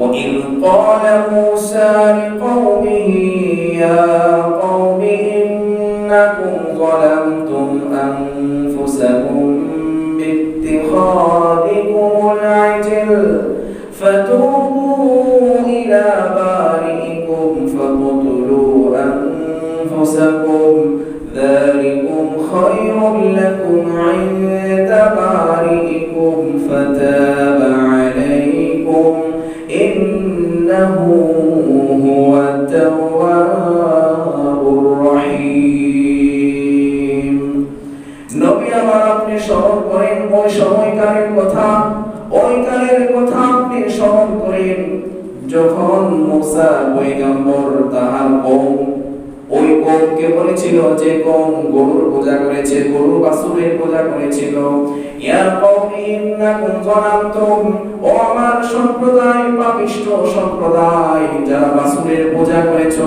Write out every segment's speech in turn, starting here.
وإذ قال موسى لقومه يا قوم إنكم ظلمتم أنفسكم باتخاذكم العجل فتوبوا إلى بارئكم فاقتلوا أنفسكم ذلكم خير لكم عند بارئكم فتاب عليكم إنه هو التواب الرحيم নবী আমার আপনি স্মরণ করেন ওই সময়কারের কথা আপনি স্মরণ করেন যখন মুসা পয়গম্বর তাহার কওম ওই কওমকে বলেছিল যে কওম গরুর পূজা করেছে, গরু বাছুরের পূজা করেছিল, ইয়া কওমি ইন্নাকুম যালামতুম, ও আমার সম্প্রদায় পাপিষ্ঠ সম্প্রদায় যারা বাছুরের পূজা করেছো,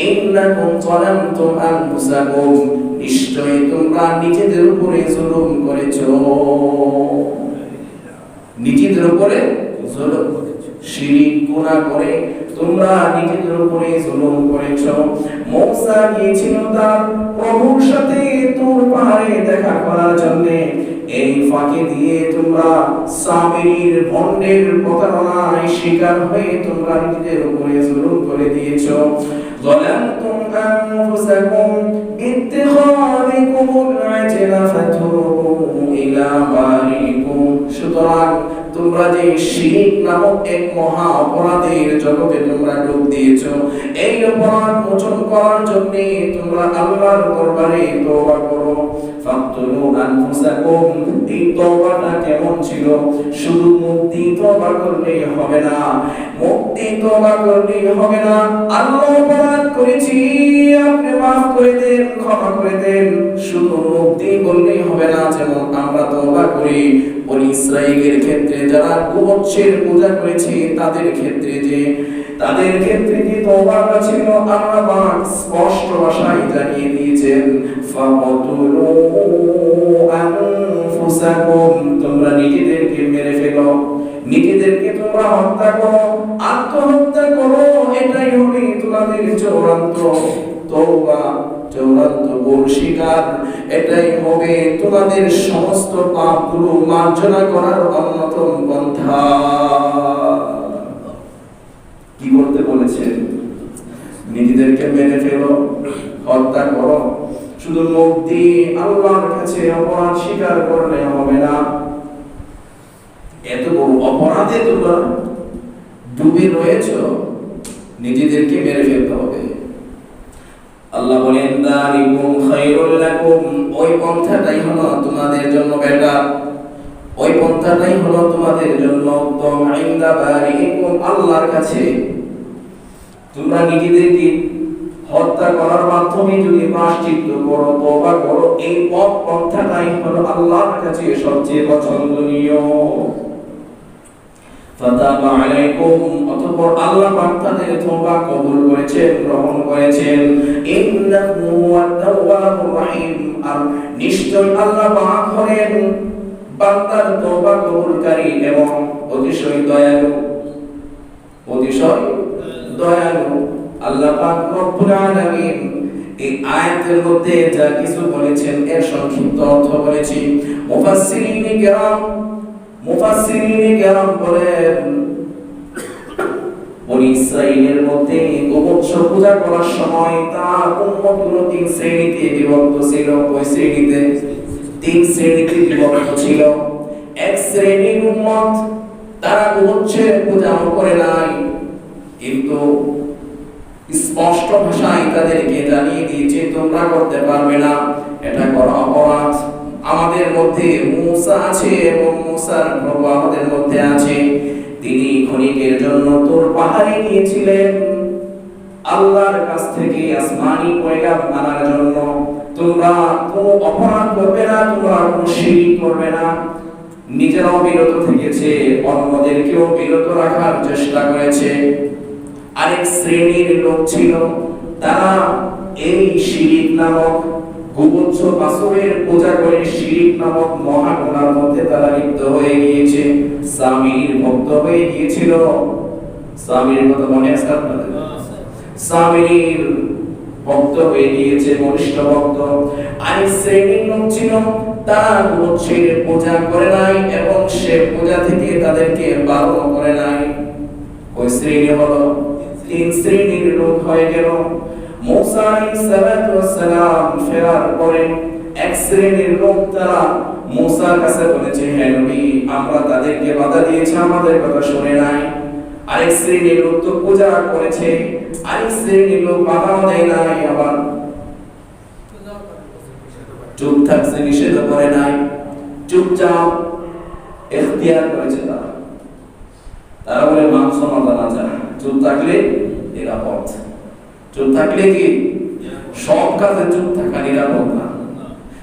ইন্নাকুম যালামতুম আনফুসাকুম, নিশ্চয়ই তোমরা নিজেদের উপরে জুলুম করেছো, নিজেদের উপরে জুলুম করেছো, শিরক গুনাহ করে তোমরা নিজেদের উপরে জুলুম করেছো। মুসা গিয়েছিল তার প্রভুর সাথে তুর পাহাড়ে দেখা করার জন্য, এই ফাঁকে দিয়ে তোমরা সামিরীর ভণ্ডের প্রতারণায় শিকার হয়ে তোমরা নিজেদের উপরে জুলুম করে দিয়েছো। যালামতুম আনফুসাকুম বিত্তিখাযিকুমুল আজলা ফাতুবু ইলা বারিকুম, সুতরাং তোমরা যে শিরক নামক এক মহা অপরাধের জগতে তোমরা ডুব দিয়েছো, এই অপরাধ মোচন করার জন্য তোমরা আল্লাহর দরবারে তওবা করো। ফাকতুলু আনফুসাকুম, এই তওবাটা কেমন ছিল? শুধু মুক্তি তওবা করলেই হবে না, মুক্তি তওবা করলেই হবে না, আল্লাহ অপরাধ করেছি আপনি মাফ করে দেন, ক্ষমা করে দেন, শুধু মুক্তি বললেই হবে না। যেমন আমরা তওবা করি বনি ইসরাঈলের ক্ষেত্রে যারা গোবৎসের পূজা করেছে তাদের ক্ষেত্রে যে তওবাটা ছিল আল্লাহ পাক স্পষ্ট ভাষায় জানিয়ে দিয়েছেন, ফাকতুলু আনফুসাকুম, তোমরা নিজেদেরকে মেরে ফেলো, নিজেদেরকে তোমরা হত্যা করো, আত্মহত্যা করো, এটাই হবে তোমাদের চূড়ান্ত তওবা, চূড়ান্ত ভুল স্বীকার, এটাই হবে তোমাদের সমস্ত পাপগুলো মার্জনা করার অন্যতম পন্থা। কি করতে বলেছেন? নিজেদেরকে মেরে ফেলো, হত্যা করো, শুধু মুখ দিয়ে আল্লাহর কাছে অপরাধ স্বীকার করলে হবে না। এত বড় অপরাধে তোমরা ডুবে রয়েছো, নিজেদেরকে মেরে ফেলতে হবে। আল্লাহ বলেন যালিকুম খায়রুল লাকুম, ওই পন্থাটাই হলো তোমাদের জন্য বেটার, ওই পন্থাটাই হলো তোমাদের জন্য উত্তম, ইনদা বারিকুম, আল্লাহর কাছে। তোমরা নিজেদেরকে হত্যা করার মাধ্যমে যদি প্রায়শ্চিত্ত করো, তওবা করো, এই পন্থাটাই হলো আল্লাহর কাছে সবচেয়ে পছন্দনীয়। ফাতাবা আলাইকুম, অতঃপর আল্লাহ পাক তাদের তওবা কবুল করেছেন, গ্রহণ করেছেন। ইন্নাহু হুয়াত তাওয়াবুর রহিম, আর নিশ্চয় আল্লাহ পাক হলেন বান্দার তওবা কবুলকারী এবং অতিশয় দয়ালু, অতিশয় দয়ালু। আল্লাহ পাক রব্বুল আলামিন এই আয়াতের মধ্যে যা কিছু বলেছেন এর সংক্ষিপ্ত অর্থ বলেছি। মুফাসসিরিনে কেরাম বলেন, বনি ইসরাঈলের মধ্যে গোবৎস পূজা করার সময় তার উম্মতগুলো তিন শ্রেণীতে বিভক্ত ছিল। ওই শ্রেণীতে তিন শ্রেণীতে বিভক্ত ছিল। এক শ্রেণীর উম্মত তারা গোবৎসের পূজা করে নাই, কিন্তু স্পষ্ট ভাষায় তাদেরকে জানিয়ে দিয়েছে তোমরা করতে পারবে না, এটা করা অপরাধ। আমাদের মধ্যে মুসা আছে এবং মুসার প্রভু আমাদের মধ্যে আছে, তিনি ক্ষণিকের জন্য তোর পাহাড়ে গিয়েছিলেন আল্লাহর কাছ থেকে আসমানি পয়গাম আনার জন্য। তোমরা কোনো অপরাধ করবে না, তোমরা কোনো শিরক করবে না। নিজেরাও বিরত থেকেছে, অন্যদেরকেও বিরত রাখার চেষ্টা করেছে। আরেক শ্রেণীর লোক ছিল, তারা এই শিরক নামক গোবৎস বাছুরের পূজা করে শিরক নামক মহা গুনার মধ্যে তারা লিপ্ত হয়ে গিয়েছে, সামির ভক্ত হয়ে গিয়েছিল। সামিরীর কথা মনে আছে আপনাদের? সামিরীর ভক্ত হয়ে গিয়েছে, ঘনিষ্ঠ ভক্ত। আরেক শ্রেণীর লোক ছিল, তারা গুরুত্বের পূজা করে নাই এবং সে পূজা থেকে তাদেরকে বারণ করে নাই। ওই শ্রেণী হলো তিন শ্রেণীর লোক হয়ে গেল। মুসা আলাইহিস সালাম ফেরার পরে এক শ্রেণীর লোক তারা মুসার কাছে বলেছে, হে নবী, আমরা তাদেরকে বাধা দিয়েছি, আমাদের কথা শুনে নাই। আরেক শ্রেণীর লোক তো পূজা করেছে, আরেক শ্রেণীর লোক বাধা দেয় নাই, আবার চুপ থাকছে, নিষেধ করে নাই, চুপচাপ ইখতিয়ার করেছে। তারা বলে মাংস মাথা না, চুপ থাকলে নিরাপদ। চুপ থাকলে কি সব কাজে চুপ থাকা নিরাপদ না।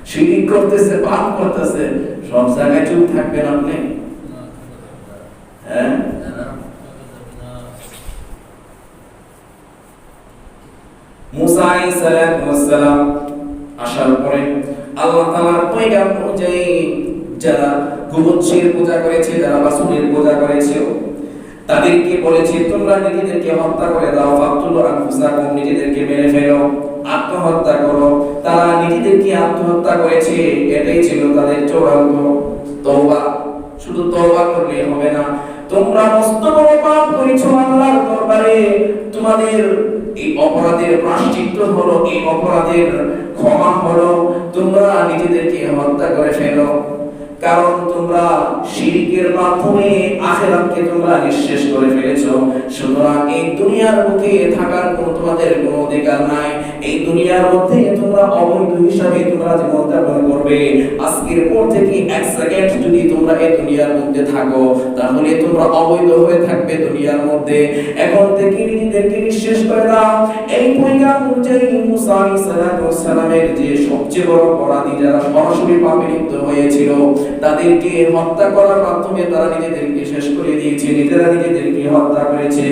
শিরিক করতেছে, পাপ করতেছে, সব জায়গায় চুপ থাকবেন আপনি? হ্যাঁ, মুসা আলাইহিস সালাম আসার পরে আল্লাহ তাআলার পয়গাম অনুযায়ী যারা গুবচ্ছির পূজা করেছে, যারা বাসুরের পূজা করেছে, তাদেরকে বলেছে তোমরা নিজেদেরকে হত্যা করে দাও, ফাকতুলু আনফুসাকুম, নিজেদেরকে মেরে ফেলো, আত্মহত্যা করো। তারা নিজেদেরকে আত্মহত্যা করেছে, এটাই ছিল তাদের চূড়ান্ত তওবা। শুধু তওবা করলে হবে না, তোমরা মস্ত বড় পাপ করেছো আল্লাহর দরবারে। তোমাদের এই অপরাধের প্রায়শ্চিত্ত হলো, এই অপরাধের ক্ষমা হলো তোমরা নিজেদেরকে হত্যা করে ফেলো। কারণ তোমরা শিরকের মাধ্যমে আখিরাতকে তোমরা নিঃশেষ করে ফেলেছো। সুতরাং এই দুনিয়ার বুকে থাকার কোনো তোমাদের কোনো অধিকার নাই। এই দুনিয়ার মধ্যে তোমরা অবৈধ হিসাবে তোমরা জীবন যাপন করবে। আজকের পর থেকে এক সেকেন্ড যদি তোমরা এই দুনিয়ার মধ্যে থাকো, তাহলে তোমরা অবৈধ হয়ে থাকবে দুনিয়ার মধ্যে। এখন থেকে নিজেদেরকে নিঃশেষ করে দাও। এই পয়গাম অনুযায়ী মুসা আলাইহিস সালামের যে সবচেয়ে বড় অপরাধী, যারা সরাসরি পাপে লিপ্ত হয়েছিল, তাদেরকে হত্যা করার মাধ্যমে তারা নিজেদেরকে শেষ করে দিয়েছে, নিজেরা নিজেদেরকে হত্যা করেছে।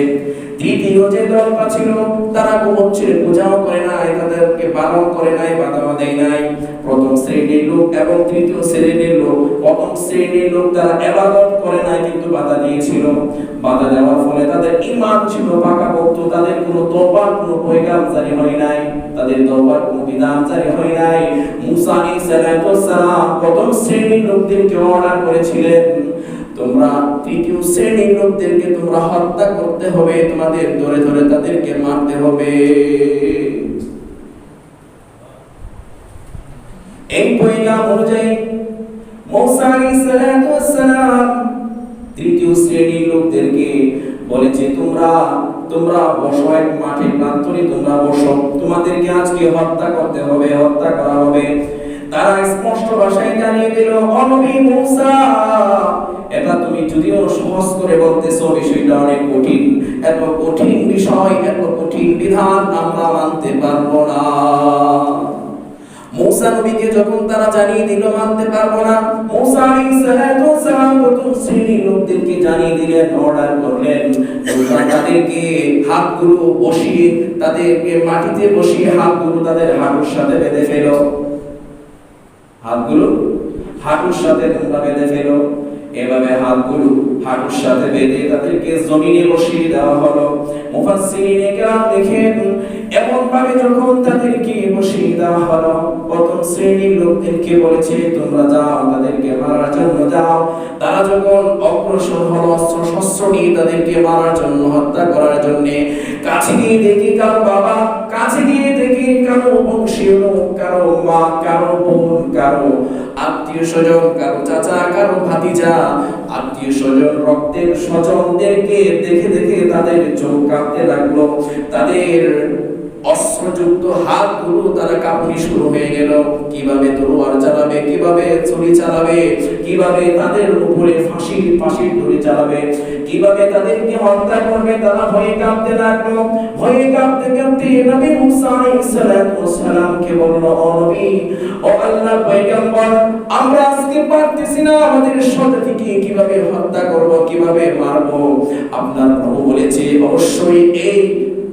তৃতীয় যে দলটা ছিল, তারা গোবচ্ছের পূজাও করে নাই, তাদেরকে বারণ করে নাই, বাধা দেয় নাই। প্রথম শ্রেণীর লোক এবং তৃতীয় শ্রেণীর লোক, প্রথম শ্রেণীর লোক তারা ইবাদত করে নাই কিন্তু বাধা দিয়েছিল। বাধা দেওয়ার ফলে তাদের ঈমান ছিল পাকাপোক্ত, তাদের কোনো তওবার কোনো পয়গাম জারি হয় নাই, তাদের তওবার কোনো বিধান জারি হয় নাই। মুসা আলাইহিস সালাম প্রথম শ্রেণীর লোকদেরকে অর্ডার করেছিলেন, তোমরা তৃতীয় শ্রেণীর লোকদেরকে তোমরা হত্যা করতে হবে, তোমাদের ধরে ধরে তাদেরকে মারতে হবে। এই পয়গাম অনুযায়ী মুসা আলাইহিস সালাম তৃতীয় শ্রেণীর লোকদেরকে বলেছে, তোমরা বসো এক মাঠে প্রান্তরে, তোমরা বসো, তোমাদেরকে আজকে হত্যা করতে হবে, হত্যা করা হবে। তারা স্পষ্ট ভাষায় জানিয়ে দিল, ও নবী মুসা, এটা তুমি যদিও সহজ করে বলতেছো, বিষয়টা অনেক কঠিন। এত কঠিন বিষয়, এত কঠিন বিধান আমরা মানতে পারবো না। মুসা নবীকে যখন তারা জানিয়ে দিল মানতে পারবো না, মুসা আলাইহিস সালাম প্রথম শ্রেণীর লোকদেরকে জানিয়ে দিলেন, অর্ডার করলেন, তোমরা তাদেরকে হাতগুলো বসিয়ে, তাদেরকে মাটিতে বসিয়ে হাতগুলো তাদের হাঁটুর সাথে বেঁধে ফেলো, হাতগুলো হাঁটুর সাথে তোমরা বেঁধে ফেলো। এভাবে হাতগুলো হাঁটুর সাথে বেঁধে তাদেরকে জমিনে বসিয়ে দেওয়া হলো। মুফাসসিরিনে কেরাম দেখেন, এমন ভাবে যখন তাদেরকে বসিয়ে দেওয়া হলো, প্রথম শ্রেণীর লোকদেরকে বলেছে তোমরা যাও, তাদেরকে মারার জন্য যাও। তারা যখন অগ্রসর হলো অস্ত্র শস্ত্র নিয়ে তাদেরকে মারার জন্য, হত্যা করার জন্য, কাছে গিয়ে দেখি কারো বাবা, কাছে গিয়ে দেখি কারো বংশীয় লোক, কারো মা, কারো বোন, কারো আত্মীয় স্বজন, কারো চাচা, কারো ভাতিজা, আত্মীয় স্বজন, রক্তের স্বজনদেরকে দেখে দেখে তাদের চোখ কাঁপতে লাগলো। তাদের অস্ত্রযুক্ত হাতগুলো তারা কাঁপুনি শুরু হয়ে গেল। কিভাবে তলোয়ার চালাবে, কিভাবে ছুরি চালাবে, কিভাবে তাদের উপরে ফাঁসির দড়ি চালাবে, কিভাবে তাদেরকে হত্যা করবে, তারা ভয়ে কাঁপতে লাগলো। ভয়ে কাঁপতে কাঁপতে নবী মুসা আলাইহিস সালামকে বলল, ও নবী, ও আল্লাহর পয়গম্বর, আমরা আজকে পারতেছি না, আমাদের সন্তানকে কিভাবে হত্যা করব, কিভাবে মারব। আপনার প্রভু বলেছে অবশ্যই এই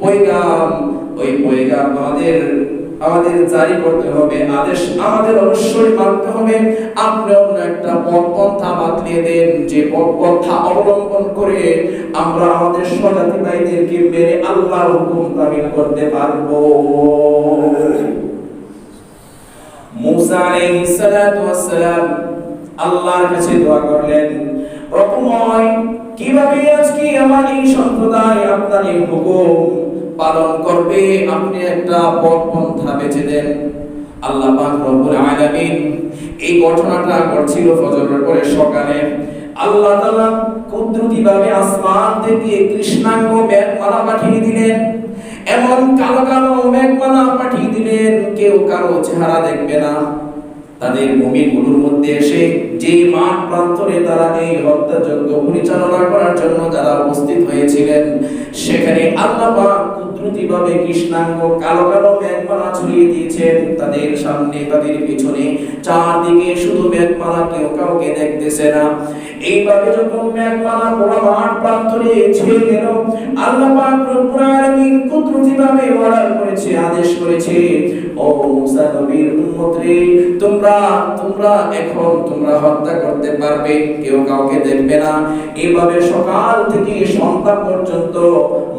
পয়গাম, ওই পয়গাম আমাদের আমাদের জারি করতে হবে, আদেশ আমাদের অবশ্যই মানতে হবে। আপনি অন্য একটা পন্থা বাতলিয়ে দেন, যে পন্থা অবলম্বন করে আমরা আমাদের স্বজাতি ভাইদেরকে মেরে আল্লাহর হুকুম তামিল করতে পারবো। মুসা আলাইহিস সালাতু ওয়াস সালাম আল্লাহর কাছে দোয়া করলেন, প্রভুময়, কিভাবে আজকে আমার এই সম্প্রদায় আপনার এই হুকুম পালন করবে, আপনি একটা পন্থা বেছে দেন। আল্লাহ পাক রব্বুল আলামিন এই ঘটনাটা ঘটছিল ফজরের পরে সকালে। আল্লাহ তাআলা কুদরতিভাবে আসমান থেকে কৃষ্ণাঙ্গ মেঘমালা পাঠিয়ে দিলেন, এমন কালো কালো মেঘমালা পাঠিয়ে দিলেন, কেউ কারো চেহারা দেখবে না। তাদের ভূমিগুলোর মধ্যে এসে যে মাঠ প্রান্তরে তারা এই হত্যাযজ্ঞ পরিচালনা করার জন্য যারা উপস্থিত হয়েছিলেন, সেখানে আল্লাহ পাক কুদরতিভাবে কৃষ্ণাঙ্গ কালো কালো মেঘমালা ছড়িয়ে দিয়েছেন তাদের সামনে, তাদের পিছনে, চারদিকে শুধু মেঘমালা, কেউ কাউকে দেখতেছে না। এইভাবে যখন মেঘমালা পুরো মাঠ প্রান্তরে ছেয়ে গেল, আল্লাহ পাক রব্বুল আলামিন কুদরতিভাবে অর্ডার করেছে, আদেশ করেছে, ও মুসা নবীর উম্মতরে, তোমরা এখন হত্যা করতে পারবে, কেউ কাউকে দেখবে না। এইভাবে সকাল থেকে সন্ধ্যা পর্যন্ত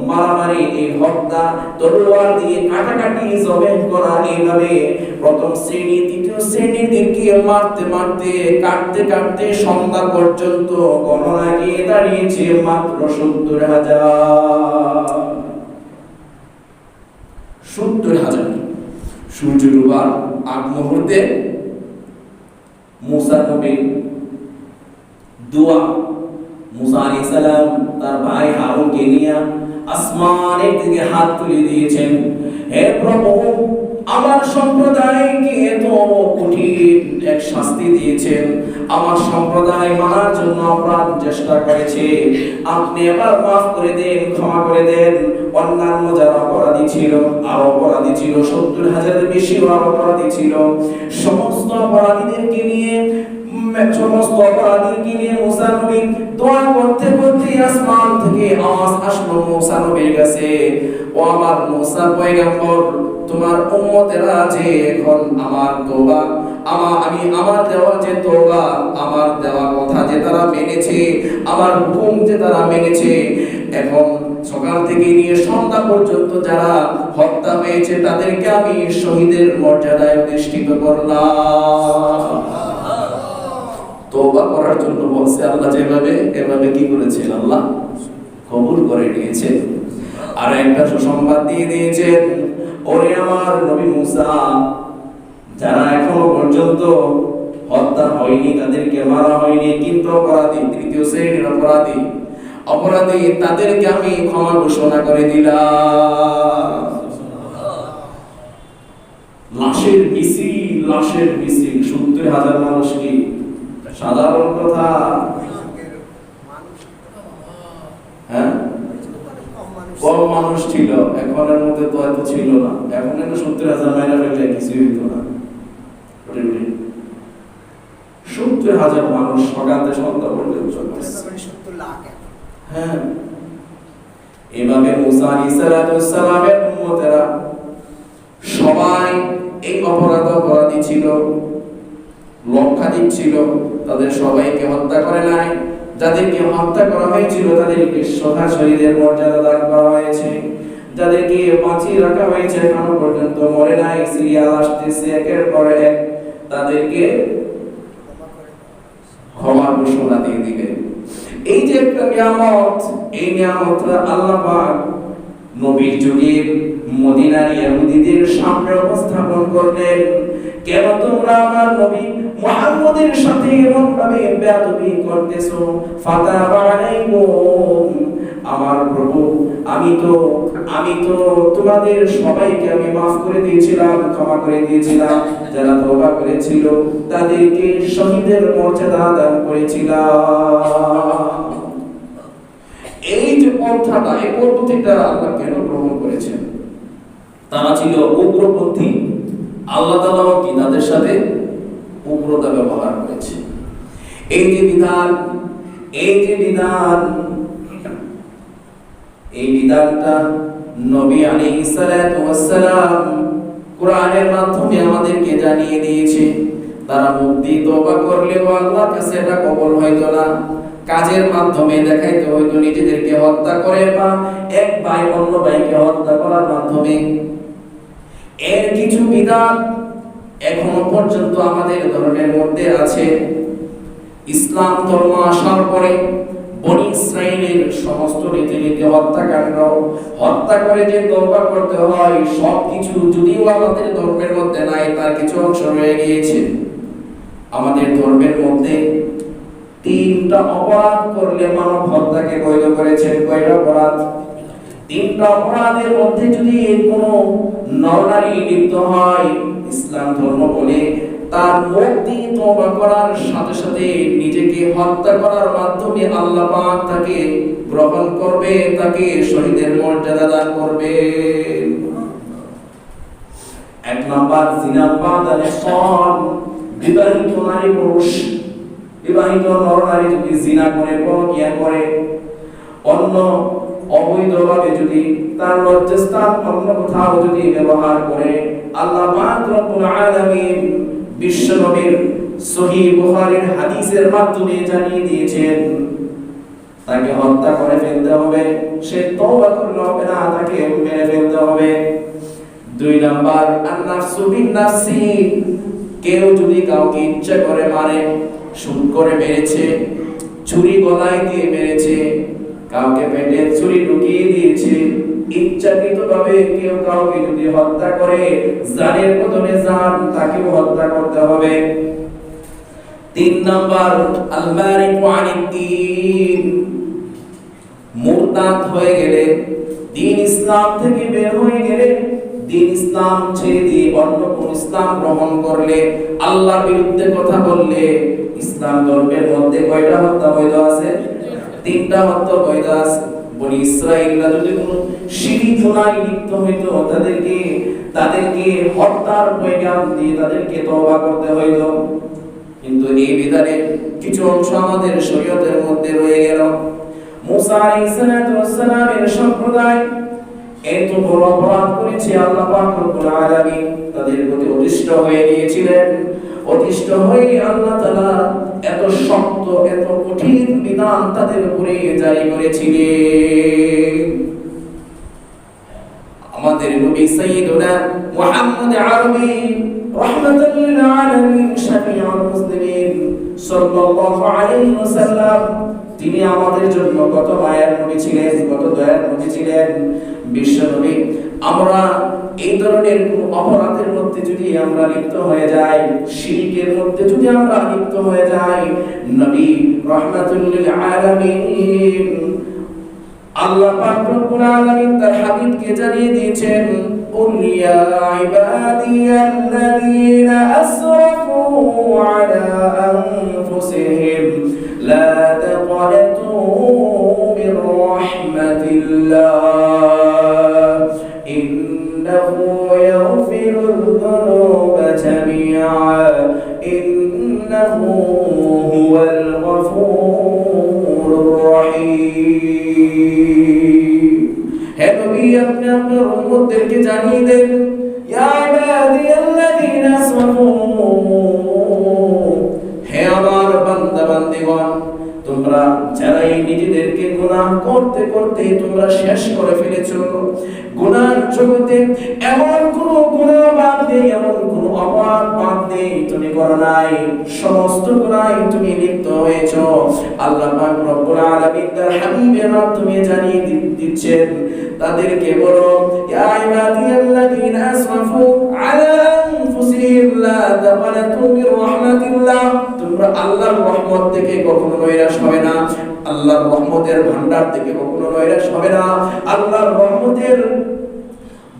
মারামারি, এই হত্যা, তলোয়ার দিয়ে কাটাকাটি, জবেহ করা, এইভাবে প্রথম শ্রেণী দ্বিতীয় শ্রেণীদেরকে মারতে মারতে, কাটতে কাটতে সন্ধ্যা পর্যন্ত গণনা গিয়ে দাঁড়িয়েছে মাত্র 70,000। 70,000। সূর্য ডুবার আগ মুহূর্তে মুসা নবীর দোয়া, মুসা আলাইহিস সালাম তার ভাই হারুনকে নিয়ে আসমানের দিকে হাত তুলে দিয়েছেন, হে প্রভু, আমার সম্প্রদায়কে এত কঠিন এক শাস্তি দিয়েছেন, আমার সম্প্রদায় মানার জন্য অপরাধ চেষ্টা করেছে, আপনি এবার মাফ করে দেন, ক্ষমা করে দেন। অন্যান্য যারা অপরাধী ছিল, আর অপরাধী ছিল 70,000-এর বেশি অপরাধী ছিল, সমস্ত অপরাধীদেরকে নিয়ে মুসা নবী দোয়া করতে করতে আসমান থেকে আওয়াজ আসলো মুসা নবীর কাছে, ও আমার মুসা পয়গম্বর, তোমার উম্মতেরা যে এখন আমার তওবা, আমি আমার দেওয়া যে তওবা, আমার দেওয়া কথা যে তারা মেনেছে, আমার হুকুম যে তারা মেনেছে, এখন সকাল থেকে নিয়ে সন্ধ্যা পর্যন্ত যারা হত্যা হয়েছে তাদেরকে আমি শহীদের মর্যাদায় অধিষ্ঠিত করলাম। তওবা করার জন্য বলছে আল্লাহ, যেভাবে এভাবে কি করেছেন, আল্লাহ কবুল করে নিয়েছে। আর একটা সুসংবাদ দিয়ে দিয়েছেন, ওরে আমার নবী মুসা, যারা এখনো পর্যন্ত হত্যা হয়নি, তাদেরকে মারা হয়নি, কিন্তু অপরাধী, তৃতীয় শ্রেণীর অপরাধী, তাদেরকে আমি ক্ষমা ঘোষণা করে দিলাম। লাশের মিছিল 70,000 মানুষ কি সাধারণ কথা? হ্যাঁ, কম মানুষ ছিল, এখনের মধ্যে তো এত ছিল না। এখন 70,000 মাইনা ফেললে কিছুই হইতো না। 70,000 মানুষ সকালে সন্ধ্যা পর্যন্ত। হ্যাঁ, এভাবে মুসা আলাইহিস সালামের উম্মতেরা সবাই এই অপরাধী ছিল, লক্ষাধিক ছিল, তাদের সবাইকে হত্যা করে নাই। যাদেরকে হত্যা করা হয়েছিল তাদেরকে শহীদের মর্যাদা দান করা হয়েছে, যাদেরকে বাঁচিয়ে রাখা হয়েছে এখনো পর্যন্ত মরে নাই, সিরিয়াল আসতেছে একের পর এক, তাদেরকে ক্ষমা ঘোষণা দিয়ে দিলেন। এই যে একটা নিয়ামত, এই নিয়ামতটা আল্লাহ পাক নবীর যুগের মদিনার ইহুদিদের সামনে উপস্থাপন করলেন। কেন তোমরা আমার নবী মুহাম্মদের সাথে এমন ভাবে বেয়াদবি করতেছো? ফাতাবা আলাইকুম, আমার প্রভু, আমি তো তোমাদের সবাইকে আমি maaf করে দিয়েছিলাম, ক্ষমা করে দিয়েছিলাম। যারা তওবা করেছিল তাদেরকে শহীদের মর্যাদা দান করেছিলাম। এই যে পন্থাটা, এই পদ্ধতিটা আল্লাহ কেন গ্রহণ করেছেন? তারা ছিল উগ্রপন্থী, আল্লাহ তাআলা কি তাদের সাথে উগ্রতা ব্যবহার করেছে। এই যে বিধানটা নবী আলাইহিস সালাতু ওয়াস সালাম কোরআনের মাধ্যমে আমাদেরকে জানিয়ে দিয়েছে তারা মুখ দিয়ে তওবা করলেও আল্লাহর কাছে এটা কবুল হইতো না। কাজের মাধ্যমে দেখাইতে হইতো নিজেদেরকে হত্যা করে বা এক ভাই অন্য ভাইকে হত্যা করার মাধ্যমে। এর কিছু বিধান এখনো পর্যন্ত আমাদের ধর্মের মধ্যে আছে। ইসলাম ধর্ম আসার পরে বনি ইসরাইলের সমস্ত রীতিনীতি হত্যা করে যে তওবা করতে হয় সবকিছু যদিও আমাদের ধর্মের মধ্যে নাই, তার কিছু অংশ রয়ে গিয়েছে। আমাদের ধর্মের মধ্যে 3টা অপরাধ করলে মানব হত্যাকে বৈধ করেছেন। কয়টা অপরাধ? 3টা অপরাধের মধ্যে যদি কোনো নরনারী লিপ্ত হয়, ইসলাম ধর্ম বলে তার মুখ দিয়ে তওবা করার সাথে সাথে নিজেকে হত্যা করার মাধ্যমে আল্লাহ পাক তাকে গ্রহণ করবে, তাকে শহীদের মর্যাদা দান করবে। 1 নাম্বার জিনা বাদানে সন, বিবাহিত নারী পুরুষ, বিবাহিত নরনারী যদি জিনা করে, পরকীয়া করে, অন্য অবৈধভাবে যদি তার লজ্জাস্থান অন্য কোথাও যদি ব্যবহার করে, আল্লাহ পাক রব্বুল আলামিন বিশ্ব নবীর সহিহ বুখারীর হাদিসের মাধ্যমে জানিয়ে দিয়েছেন তাকে হত্যা করে ফেলতে হবে। সে তওবা করলে হবে না, তাকে মেরে ফেলতে হবে। 2 নাম্বার আন-নাফসু বিন-নাফসি, কেউ যদি কাউকে ইচ্ছা করে মারে, শুট করে মেরেছে, ছুরি গলায় দিয়ে মেরেছে, কাউকে পেটে ছুরি ঢুকিয়ে দিয়েছে, ইচ্ছাকৃতভাবে কেউ কাউকে যদি হত্যা করে, জানের বদলে জান, তাকেও হত্যা করতে হবে। 3 নাম্বার আল-মারিকু আনিদ-দ্বীন, মুরতাদ হয়ে গেলে, দ্বীন ইসলাম থেকে বের হয়ে গেলে, দ্বীন ইসলাম ছেড়ে দিয়ে অন্য কোন ইসলাম গ্রহণ করলে, আল্লাহর বিরুদ্ধে কথা বললে, ইসলাম ধর্মের মধ্যে কয়টা হত্যা বৈধ আছে? 3টা হত্যা বৈধ আছে। বনি ইসরাইলরা যদি কোনো শিরক গুনাহে লিপ্ত হইতো, তাদেরকে হত্যার পয়গাম দিয়ে তাদেরকে তওবা করতে হইতো। কিন্তু এই বিধানে কিছু অংশ আমাদের শরীয়তের মধ্যে রয়ে গেল। মুসা আলাইহিস সালামের সম্প্রদায় এত বড় অপরাধ করেছে, আল্লাহ পাক রব্বুল আলামিন তাদের প্রতি অতিষ্ঠ হয়ে গিয়েছিলেন। অতিষ্ঠ হয়ে আল্লাহ তাআলা এত শক্ত, এত কঠিন বিধান তাদের উপরে জারি করেছিলেন। আমাদের নবী সাইয়্যিদুনা মুহাম্মদ আরবি রাহমাতুল লিল আলামিন শাফিউল মুসলিমিন সাল্লাল্লাহু আলাইহি ওয়াসাল্লাম, তিনি আমাদের জন্য কত মায়ার নবী ছিলেন, কত দয়ার নবী ছিলেন। বিশ্ব নবী, আমরা এই ধরনের অপরাধের মধ্যে যদি আমরা লিপ্ত হয়ে যাই, শিরকের মধ্যে যদি আমরা লিপ্ত হয়ে যাই, নবী রাহমাতুল লিল আলামিন আল্লাহ পাক রব্বুল আলামিন তার হাবিবকে জানিয়ে দিয়েছেন, কুল ইয়া ইবাদিয়াল্লাযীনা আসরাফু আলা আনফুসিহিম লা তাকনাতু মির রাহমাতিল্লাহ ইন্নাহু ইয়াগফিরুয যুনুবা জামিআ ইন্নাহু হুয়াল গফুরুর রহিম। হে নবী, আপনি আপনার উম্মতদেরকে জানিয়ে দেন, ইয়া ইবাদিয়াল্লাযীনা আসরাফু, হে আমার বান্দা বান্দীগণ, তোমরা যারাই নিজেদেরকে গুনাহ করতে করতে তোমরা শেষ করে ফেলেছো, গুনাহর জগতে এমন কোন গুনাহ বাদ নেই, এমন কোন অপরাধ বাদ নেই তুমি করো নাই, সমস্ত গুনাহে তুমি লিপ্ত হয়েছো। আল্লাহ পাক রব্বুল আলামিন তার হাবিবের মাধ্যমে জানিয়ে দিচ্ছেন, তাদেরকে বলো, ইয়া ইবাদিয়াল্লাযীনা আসরাফু আলা আনফুসিহিম লা তাকনাতু মির রাহমাতিল্লাহ, তোমরা আল্লাহর রহমত থেকে কখনো নৈরাশ হবে না, আল্লাহর রহমতের ভান্ডার থেকে কখনো নৈরাশ হবে না, আল্লাহর রহমতের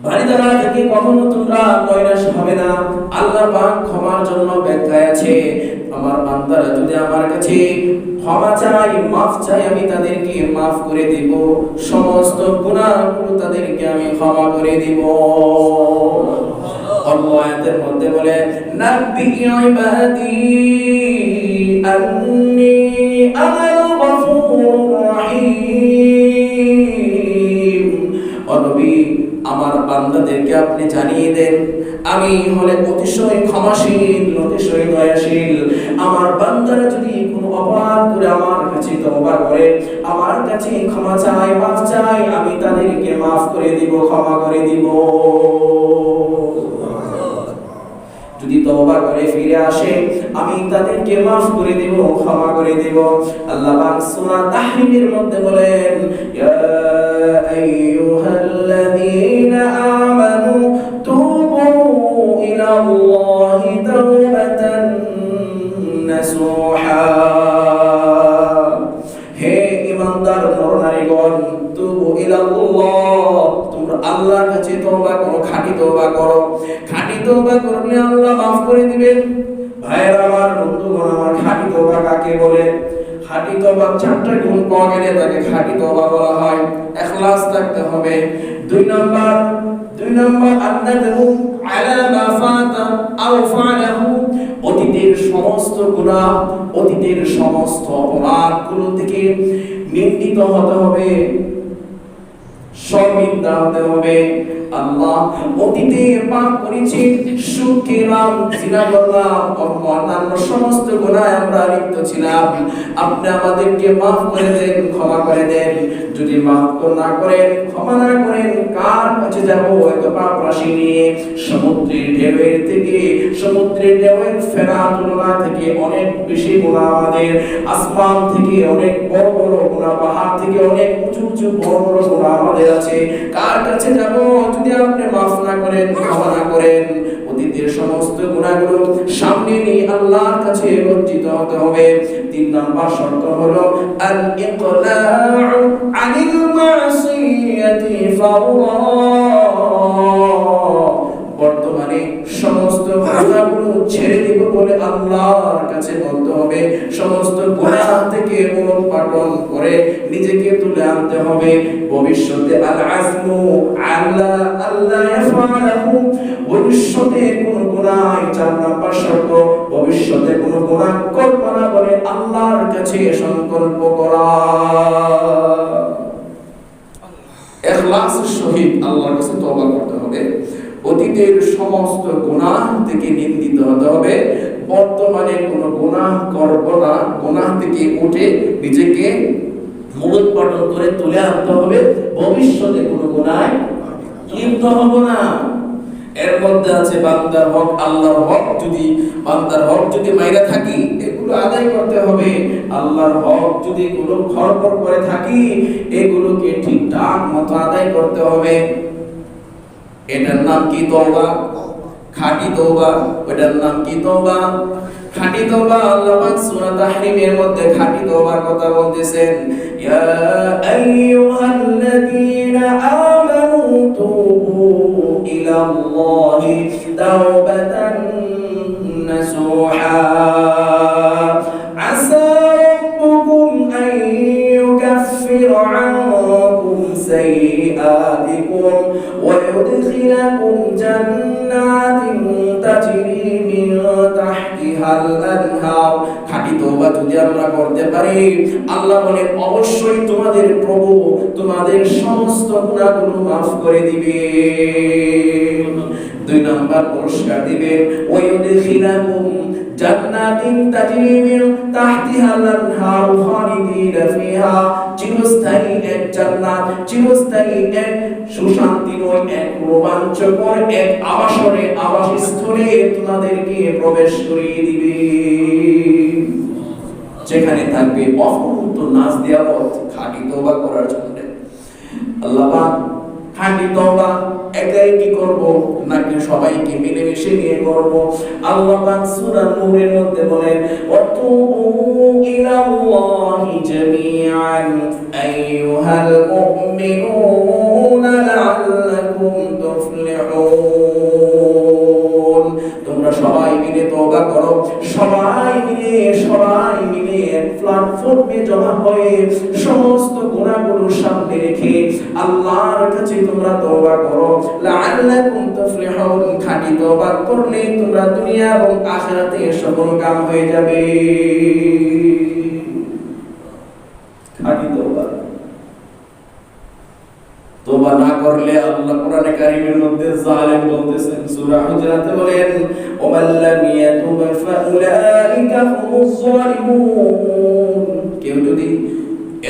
বাড়িদারা থেকে কখনো তোমরা নৈরাশ হবে না। আল্লাহ পাক ক্ষমার জন্য ব্যাখ্যায় আছে, আমার বান্দারা যদি আমার কাছে ক্ষমা চায়, মাফ চায়, আমি তাদেরকে মাফ করে দেব, সমস্ত গুনাহগুলো তাদেরকে আমি ক্ষমা করে দেব। আল্লাহ আয়াতের মধ্যে বলে, নাব্বি ইবাদি আন্নী আনাল গফুরুর রহিম, ও নবী, আমার বান্দাদেরকে আপনি জানিয়ে দেন, আমি হলে অতিশয় ক্ষমাশীল, অতিশয় দয়াশীল। আমার বান্দারা যদি কোনো অপরাধ করে আমার কাছে তওবা করে, আমার কাছে ক্ষমা চায়, মাফ চায়, আমি তাদেরকে মাফ করে দিব, ক্ষমা করে দিব। যদি তওবা করে ফিরে আসে, আমি তাদেরকে মাফ করে দেব, ক্ষমা করে দেব। আল্লাহ পাক সূরা তাহরীমের মধ্যে বলেন, ইয়া আইয়ুহাল্লাযীনা আমানু তুবু ইলাল্লাহি তাওবাতান নাসুহা। হে ঈমানদার নরনারীগণ, তুবু ইলাল্লাহ, তোমরা আল্লাহর কাছে তওবা করো, খাঁটি তওবা করো। খাঁটি তওবা করলে আল্লাহ মাফ করে দিবেন। ভাইয়েরা আমার, বন্ধুগণ আমার, খাঁটি তওবা কাকে বলে? খাঁটি তওবা চারটা গুণ পাওয়া গেলে তাকে খাঁটি তওবা বলা হয়। ইখলাস থাকতে হবে। দুই নাম্বার আন্নাদু আলা মা ফাতা আও ফাআলাহু, অতীতের সমস্ত গুনাহ, অতীতের সমস্ত অপরাধগুলো থেকে নিন্দিত হতে হবে, শর্মিন্দা হতে হবে। আল্লাহ, অতীতে পাপ করেছি, সুদ খেলাম, জিনা করলাম, অন্যান্য সমস্ত গুনাহে আমরা লিপ্ত ছিলাম, আপনি আমাদেরকে মাফ করে দেন, ক্ষমা করে দেন। যদি মাফ না করেন, ক্ষমা না করেন, কার কাছে যাব এত পাপ রাশি নিয়ে? সমুদ্রের ঢেউয়ের থেকে, সমুদ্রের ঢেউয়ের ফেনা তুলনা থেকে অনেক বেশি গুনাহ আমাদের। আসমান থেকে অনেক বড় বড় গুনাহ, পাহাড় থেকে অনেক উঁচু উঁচু বড় বড় গুনাহ আমাদের আছে। কার কাছে যাব যদি আপনি মাফ না করেন, ক্ষমা না করেন? অতীতের সমস্ত গুনাহগুলো সামনে নিয়ে আল্লাহর কাছে লজ্জিত হতে হবে। তিন নাম্বার শর্ত হলো আল ইকলাউ আনিল মাসিয়াতি ফাওরা, বর্তমানে সমস্ত গুনাহগুলো ছেড়ে দিব বলে আল্লাহর কাছে বলতে হবে। সমস্ত গুনাহ থেকে মনোপাটন করে নিজেকে তুলে আনতে হবে। ভবিষ্যতে আল আজমু আল্লাহ ইয়াফআলহু, ভবিষ্যতে কোন গুনাহ, চার নাম্বার শর্ত, ভবিষ্যতে কোন গুনাহ করব না বলে আল্লাহর কাছে সংকল্প করা। ইখলাসের সহিত আল্লাহর কাছে তওবা করতে হবে। অতীতের সমস্ত গুনাহ থেকে নিন্দিত হতে হবে। বর্তমানে কোনো গুনাহ করব না, গুনাহ থেকে উঠে নিজেকে মূলোৎপাটন করে তুলে আনতে হবে। ভবিষ্যতে কোনো গুনাহে লিপ্ত হব না। এর মধ্যে আছে বান্দার হক, আল্লাহর হক। যদি বান্দার হক যদি মাইরা থাকি, এগুলো আদায় করতে হবে। আল্লাহর হক যদি কোনো খরপর করে থাকি, এগুলোকে ঠিকঠাক মতো আদায় করতে হবে। এটার নাম কি? তওবা। খাঁটি তওবা, ওটার নাম কি? তওবা। খাঁটি তওবা। আল্লাহ পাক সূরা তাহরীমের মধ্যে খাঁটি তওবার কথা বলতেছেন, ইয়া আইয়ুহাল্লাযীনা আমানু তুবু ইলাল্লাহি তাওবাতান নাসুহা আসা রাব্বুকুম আন ইউকাফিরা আনকুম সাইয়্যাতিকুম ওয়া ইউদখিলাকুম জান্নাতিন তাজরি মিন তাহতিহাল আনহার। খাঁটি তওবা যদি আমরা করতে পারি, আল্লাহ বলেন অবশ্যই তোমাদের প্রভু তোমাদের সমস্ত গুনাহগুলো মাফ করে দিবে। দুই নাম্বার পুরস্কার দিবেন, ওয়া ইউদখিলাকুম জান্নাতিন তাজরি মিন তাহতিহাল আনহার খালিদিনা ফিহা, চিরস্থায়ী এক জান্নাত, চিরস্থায়ী এক সুশান্তিময়, এক রোমাঞ্চকর এক আবাসনে, আবাসস্থলে তোমাদেরকে প্রবেশ করিয়ে দিবে, যেখানে থাকবে অফুরন্ত নাজ নিয়ামত। খাঁটি তওবা করার জন্য আল্লাহ পাক খাঁটি তওবা একাই কি করব নাকি সবাইকে মিলেমিশে নিয়ে করব? আল্লাহ পাক সূরা নূরের মধ্যে বলেন, ওয়াতুবু ইলাল্লাহি জামিআন আইয়ুহাল মুমিনুনা লাআল্লাকুম তুফলিহুন। তোমরা সবাই মিলে তওবা করো, সবাই মিলে এক প্ল্যাটফর্মে জমা হয়ে সমস্ত গুনাহগুলো সামনে রেখে আল্লাহর কাছে তোমরা তওবা করো, লাআল্লাকুম তুফলিহুন। খাঁটি তওবা করলে তোমরা দুনিয়া এবং আখিরাতে সফলকাম হয়ে যাবে। খাঁটি তওবা। তওবা না করলে আল্লাহ কোরআনে কারীমের মধ্যে জালেম বলতেছেন, সূরা হুজুরাতে বলেন ওয়াল লাম ইয়াতুব ফাউলাইকা হুমুজ জালিমুন। কেউ যদি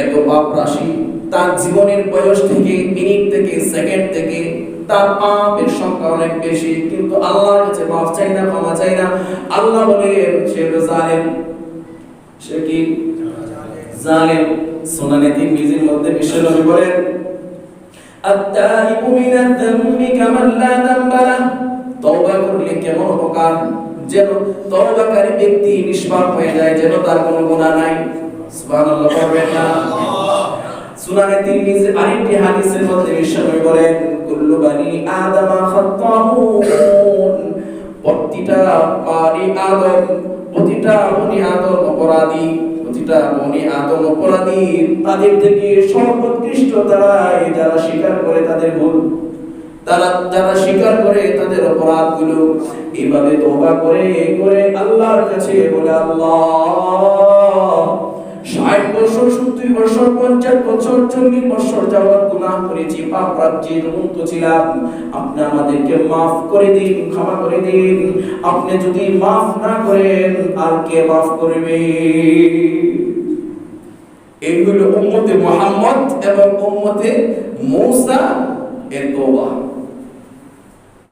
এত পাপ রাশি তার জীবনের বয়স থেকে, মিনিট থেকে, সেকেন্ড থেকে তার পাপের সংখ্যা অনেক বেশি, কিন্তু আল্লাহর কাছে মাফ চাই না, ক্ষমা চাই না, আল্লাহ বলেন সে জালেম। সে কি জালেম? সুনানে তিরমিজির মধ্যে বিশ্বনবী বলেন আত-তাইবু মিনাদ যামবি কামান লা যামবা লাহ। তওবা করলে কেমন উপকার, যেন তওবাকারী ব্যক্তি নিষ্পাপ হয়ে যায়, যেন তার কোনো গুনাহ নাই। সুবহানাল্লাহ পড়বেন না? সুনানে তিরমিজির আরেকটি হাদিসের মধ্যে বিশ্বনবী বলেন কুল্লু বানি আদামা খাত্তাউন। প্রতিটা বনি আদম অপরাধী, প্রতিটা বনি আদম অপরাধী। তাদের থেকে সর্বোৎকৃষ্ট তারাই যারা স্বীকার করে তাদের ভুল, যারা স্বীকার করে তাদের অপরাধগুলো, এইভাবে তওবা করে করে আল্লাহর কাছে বলে আল্লাহ 60 বছর, 70 বছর, 50 বছর, 40 বছর যাবত গুনাহ করেছি, পাপ রাজ্যে মুক্ত ছিলাম, আপনি আমাদেরকে মাফ করে দিন, ক্ষমা করে দিন। আপনি যদি মাফ না করেন আর কে মাফ করবে? এগুলো উম্মতে মুহাম্মদ এবং উম্মতে মূসা এর তওবা।